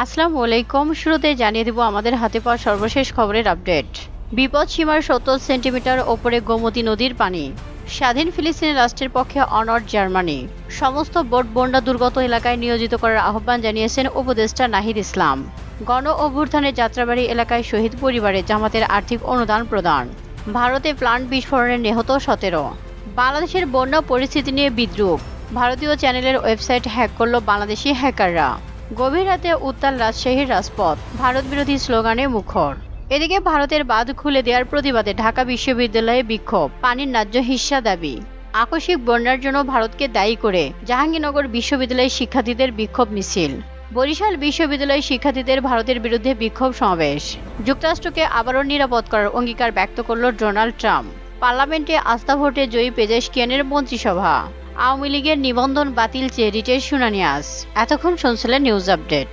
আসসালামু আলাইকুম। শুরুতে জানিয়ে দেব আমাদের হাতে পাওয়া সর্বশেষ খবরের আপডেট। বিপদ সীমার ৭০ সেন্টিমিটার ওপরে গোমতী নদীর পানি। স্বাধীন ফিলিস্তিনি রাষ্ট্রের পক্ষে অনড় জার্মানি। সমস্ত বোট বন্যা দুর্গত এলাকায় নিয়োজিত করার আহ্বান জানিয়েছেন উপদেষ্টা নাহিদ ইসলাম। গণ অভ্যুত্থানে যাত্রাবাড়ি এলাকায় শহীদ পরিবারে জামাতের আর্থিক অনুদান প্রদান। ভারতে প্লান্ট বিস্ফোরণে নিহত ১৭। বাংলাদেশের বন্যা পরিস্থিতি নিয়ে বিদ্রূপ। ভারতীয় চ্যানেলের ওয়েবসাইট হ্যাক করল বাংলাদেশি হ্যাকাররা। গভীর রাতে উত্তাল রাজশাহীর রাজপথ, ভারত বিরোধী স্লোগানে মুখর। এদিকে ভারতের বাঁধ খুলে দেওয়ার প্রতিবাদে ঢাকা বিশ্ববিদ্যালয়ে বিক্ষোভ, পানির ন্যায্য হিস্যা দাবি। আকস্মিক বন্যার জন্য ভারতকে দায়ী করে জাহাঙ্গীরনগর বিশ্ববিদ্যালয়ের শিক্ষার্থীদের বিক্ষোভ মিছিল। বরিশাল বিশ্ববিদ্যালয়ের শিক্ষার্থীদের ভারতের বিরুদ্ধে বিক্ষোভ সমাবেশ। যুক্তরাষ্ট্রকে আবারও নিরাপদ করার অঙ্গীকার ব্যক্ত করল ডোনাল্ড ট্রাম্প। পার্লামেন্টে আস্থা ভোটে জয়ী পেজেশকিয়ানের মন্ত্রিসভা। আওয়ামী লীগের নিবন্ধন বাতিল চেয়ে রিটের শুনানি আজ। এতক্ষণ শুনছিলেন নিউজ আপডেট।